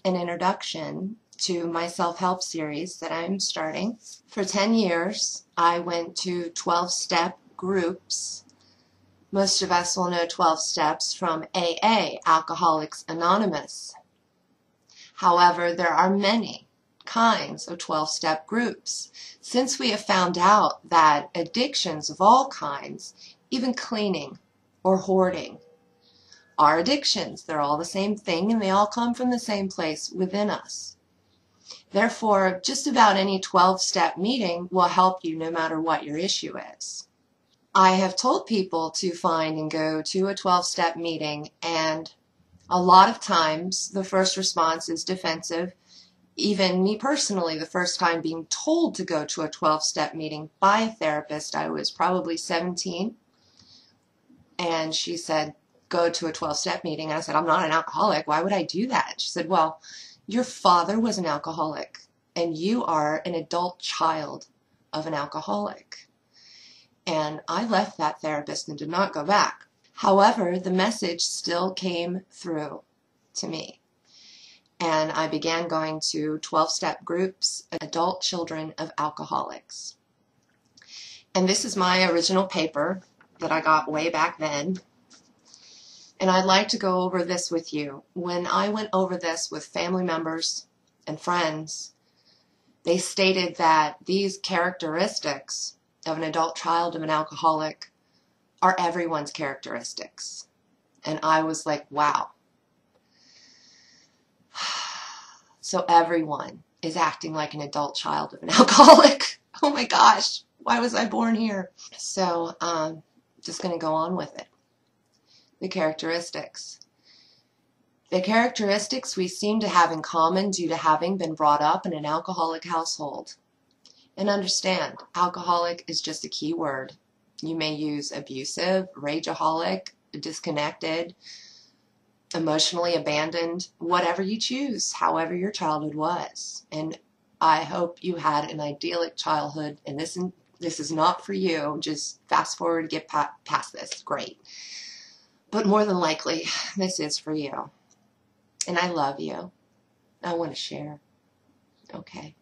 an introduction to my self-help series that I'm starting. For 10 years, I went to 12-step groups. Most of us will know 12 steps from AA, Alcoholics Anonymous. However, there are many kinds of 12-step groups. Since we have found out that addictions of all kinds, even cleaning or hoarding, are addictions. They're all the same thing and they all come from the same place within us. Therefore, just about any 12-step meeting will help you no matter what your issue is. I have told people to find and go to a 12-step meeting, and a lot of times the first response is defensive. Even me personally, the first time being told to go to a 12-step meeting by a therapist, I was probably 17, and she said, go to a 12-step meeting. And I said, I'm not an alcoholic. Why would I do that? She said, well, your father was an alcoholic, and you are an adult child of an alcoholic. And I left that therapist and did not go back. However, the message still came through to me. And I began going to 12-step groups, adult children of alcoholics. And this is my original paper that I got way back then. And I'd like to go over this with you. When I went over this with family members and friends, they stated that these characteristics of an adult child of an alcoholic are everyone's characteristics. And I was like, wow. So everyone is acting like an adult child of an alcoholic. Oh my gosh, why was I born here? So just going to go on with it. The characteristics. The characteristics we seem to have in common due to having been brought up in an alcoholic household. And understand, alcoholic is just a key word. You may use abusive, rageaholic, disconnected, emotionally abandoned, whatever you choose, however your childhood was. And I hope you had an idyllic childhood, and this is not for you. Just fast forward, get past this. Great. But more than likely, this is for you. And I love you. I want to share. Okay.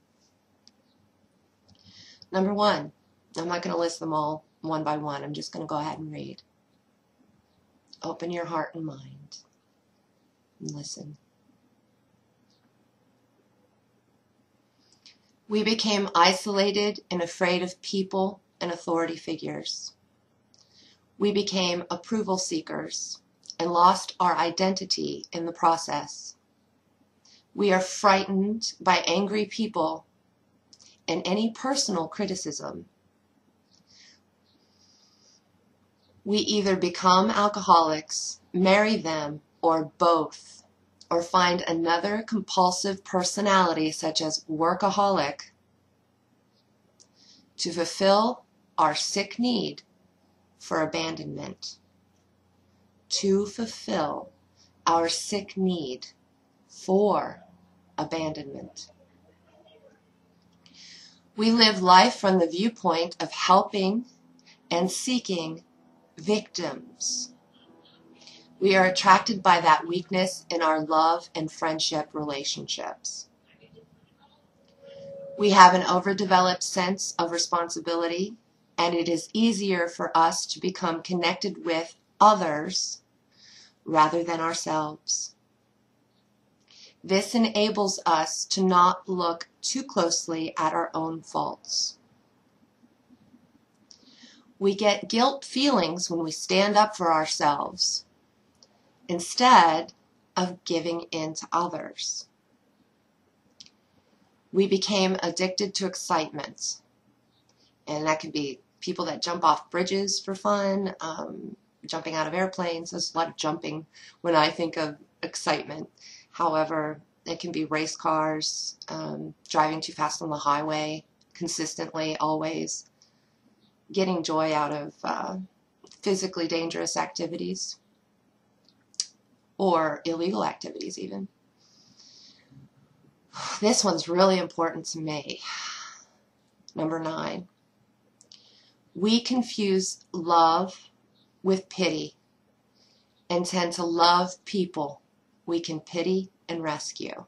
Number one, I'm not going to list them all one by one. I'm just going to go ahead and read. Open your heart and mind and listen. We became isolated and afraid of people and authority figures. We became approval seekers and lost our identity in the process. We are frightened by angry people and any personal criticism. We either become alcoholics, marry them, or both, or find another compulsive personality such as workaholic to fulfill our sick need for abandonment. To fulfill our sick need for abandonment. We live life from the viewpoint of helping and seeking victims. We are attracted by that weakness in our love and friendship relationships. We have an overdeveloped sense of responsibility, and it is easier for us to become connected with others rather than ourselves. This enables us to not look too closely at our own faults. We get guilt feelings when we stand up for ourselves instead of giving in to others. We became addicted to excitement, and that could be people that jump off bridges for fun, jumping out of airplanes. There's a lot of jumping when I think of excitement. However, it can be race cars, driving too fast on the highway, consistently, always, getting joy out of physically dangerous activities or illegal activities even. This one's really important to me. Number 9. We confuse love with pity and tend to love people we can pity and rescue.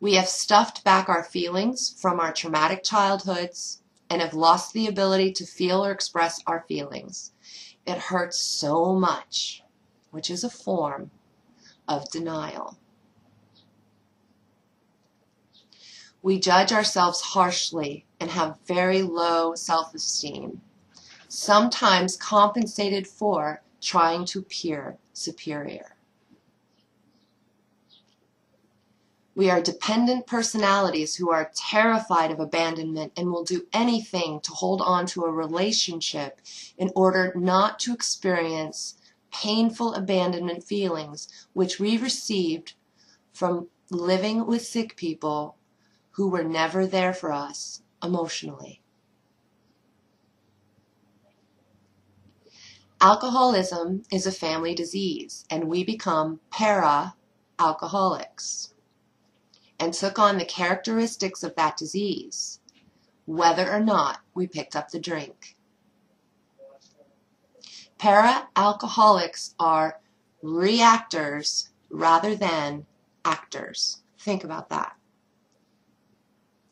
We have stuffed back our feelings from our traumatic childhoods and have lost the ability to feel or express our feelings. It hurts so much, which is a form of denial. We judge ourselves harshly and have very low self-esteem, sometimes compensated for trying to appear superior. We are dependent personalities who are terrified of abandonment and will do anything to hold on to a relationship in order not to experience painful abandonment feelings, which we received from living with sick people who were never there for us emotionally. Alcoholism is a family disease, and we become para-alcoholics and took on the characteristics of that disease, whether or not we picked up the drink. Para-alcoholics are reactors rather than actors. Think about that.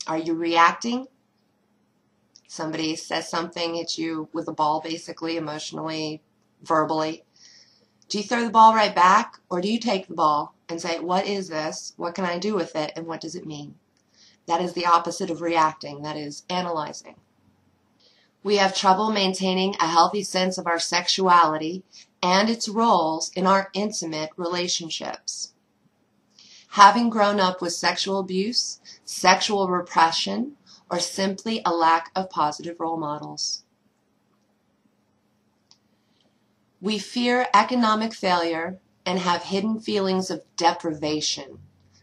Are you reacting? Somebody says something, hits you with a ball, basically, emotionally, verbally. Do you throw the ball right back, or do you take the ball and say, what is this? What can I do with it? And what does it mean? That is the opposite of reacting. That is analyzing. We have trouble maintaining a healthy sense of our sexuality and its roles in our intimate relationships. Having grown up with sexual abuse, sexual repression, or simply a lack of positive role models. We fear economic failure and have hidden feelings of deprivation,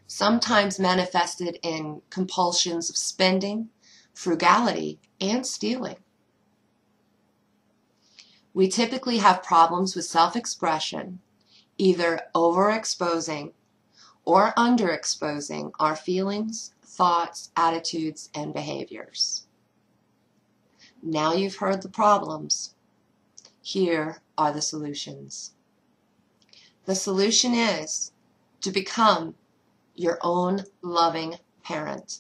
sometimes manifested in compulsions of spending, frugality, and stealing. We typically have problems with self-expression, either overexposing or underexposing our feelings, thoughts, attitudes, and behaviors. Now you've heard the problems. Here are the solutions. The solution is to become your own loving parent.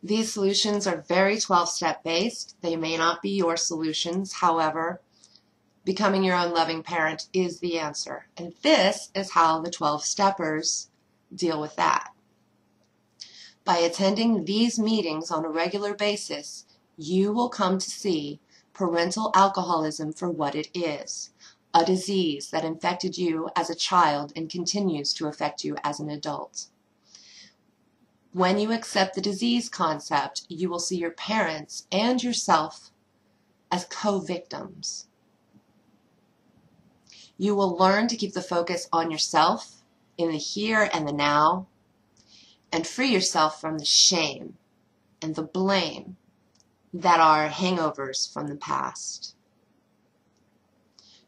These solutions are very 12-step based. They may not be your solutions. However, becoming your own loving parent is the answer. And this is how the 12-steppers deal with that. By attending these meetings on a regular basis, you will come to see parental alcoholism for what it is, a disease that infected you as a child and continues to affect you as an adult. When you accept the disease concept, you will see your parents and yourself as co-victims. You will learn to keep the focus on yourself in the here and the now, and free yourself from the shame and the blame that are hangovers from the past.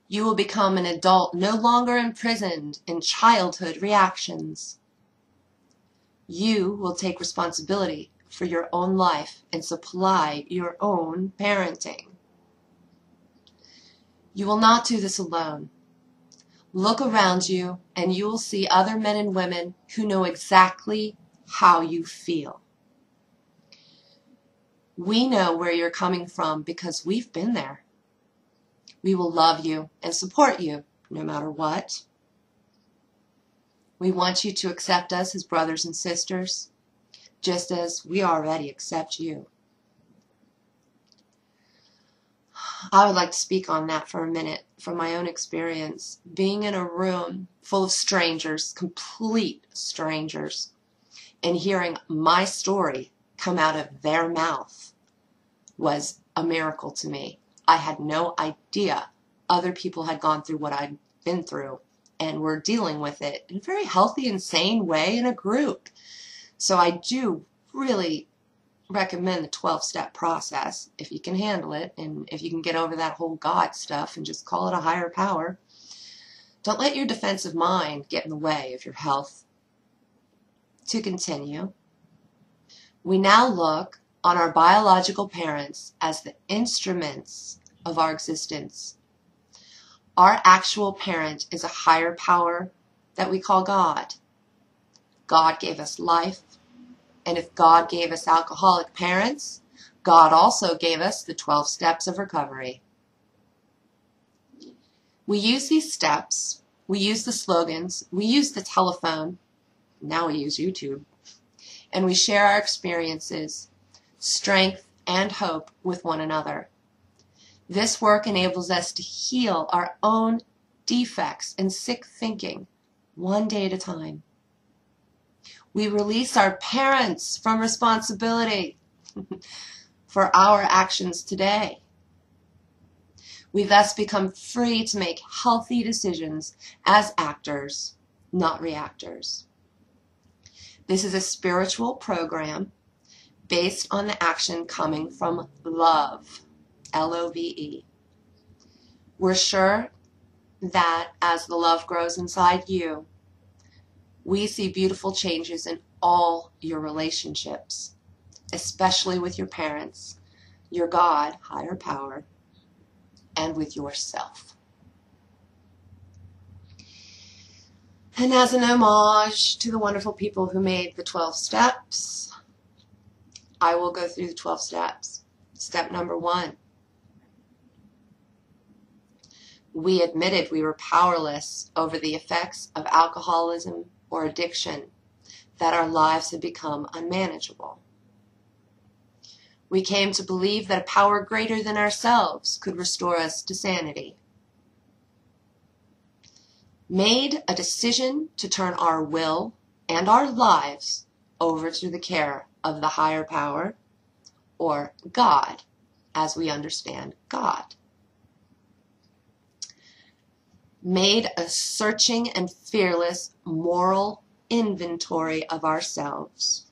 You will become an adult no longer imprisoned in childhood reactions. You will take responsibility for your own life and supply your own parenting. You will not do this alone. Look around you and you will see other men and women who know exactly how you feel. We know where you're coming from because we've been there. We will love you and support you no matter what. We want you to accept us as brothers and sisters, just as we already accept you. I would like to speak on that for a minute from my own experience. Being in a room full of strangers, complete strangers, and hearing my story come out of their mouth was a miracle to me. I had no idea other people had gone through what I'd been through and were dealing with it in a very healthy and sane way in a group. So I do really recommend the 12-step process if you can handle it, and if you can get over that whole God stuff and just call it a higher power. Don't let your defensive mind get in the way of your health. To continue, we now look on our biological parents as the instruments of our existence. Our actual parent is a higher power that we call God. God gave us life, and if God gave us alcoholic parents, God also gave us the 12 steps of recovery. We use these steps, we use the slogans, we use the telephone, now we use YouTube, and we share our experiences, strength, and hope with one another. This work enables us to heal our own defects and sick thinking, one day at a time. We release our parents from responsibility for our actions today. We thus become free to make healthy decisions as actors, not reactors. This is a spiritual program based on the action coming from love, L-O-V-E. We're sure that as the love grows inside you, we see beautiful changes in all your relationships, especially with your parents, your God, higher power, and with yourself. And as an homage to the wonderful people who made the 12 steps, I will go through the 12 steps. Step number 1. We admitted we were powerless over the effects of alcoholism or addiction, that our lives had become unmanageable. We came to believe that a power greater than ourselves could restore us to sanity. Made a decision to turn our will and our lives over to the care of the higher power, or God, as we understand God. Made a searching and fearless moral inventory of ourselves.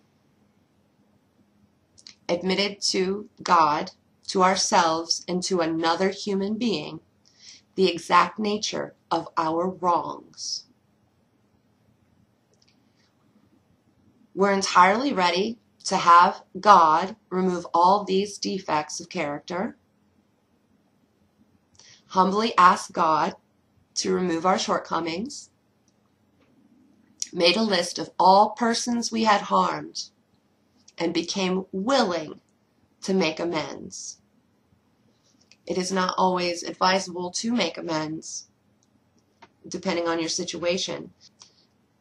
Admitted to God, to ourselves, and to another human being the exact nature of our wrongs. We're entirely ready to have God remove all these defects of character. Humbly ask God to remove our shortcomings. Made a list of all persons we had harmed and became willing to make amends. It is not always advisable to make amends, depending on your situation.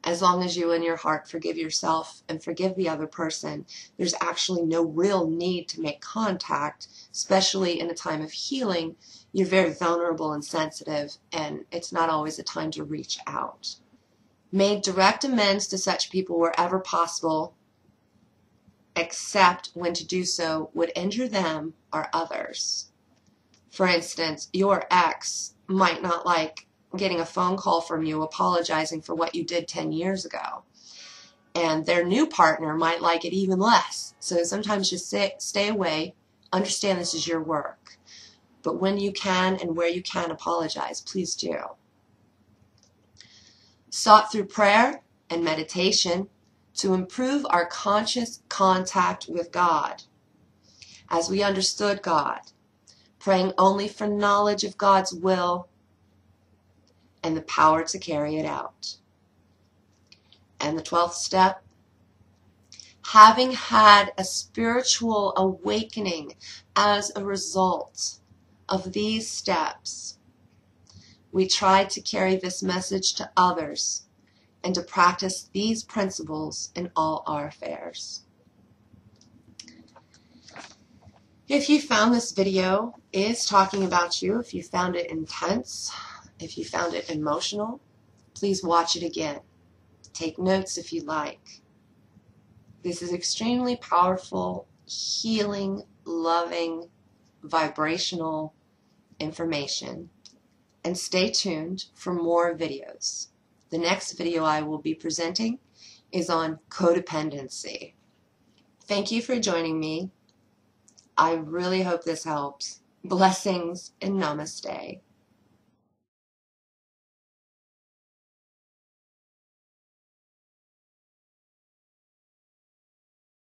As long as you in your heart forgive yourself and forgive the other person, there's actually no real need to make contact, especially in a time of healing. You're very vulnerable and sensitive, and it's not always a time to reach out. Made direct amends to such people wherever possible, except when to do so would injure them or others. For instance, your ex might not like getting a phone call from you apologizing for what you did 10 years ago. And their new partner might like it even less. So sometimes just stay away, understand this is your work. But when you can and where you can apologize, please do. Sought through prayer and meditation to improve our conscious contact with God. As we understood God, praying only for knowledge of God's will and the power to carry it out. And the 12th step, having had a spiritual awakening as a result of these steps, we try to carry this message to others and to practice these principles in all our affairs. If you found this video is talking about you, if you found it intense, if you found it emotional, please watch it again. Take notes if you like. This is extremely powerful, healing, loving, vibrational information. And stay tuned for more videos. The next video I will be presenting is on codependency. Thank you for joining me. I really hope this helps. Blessings and namaste.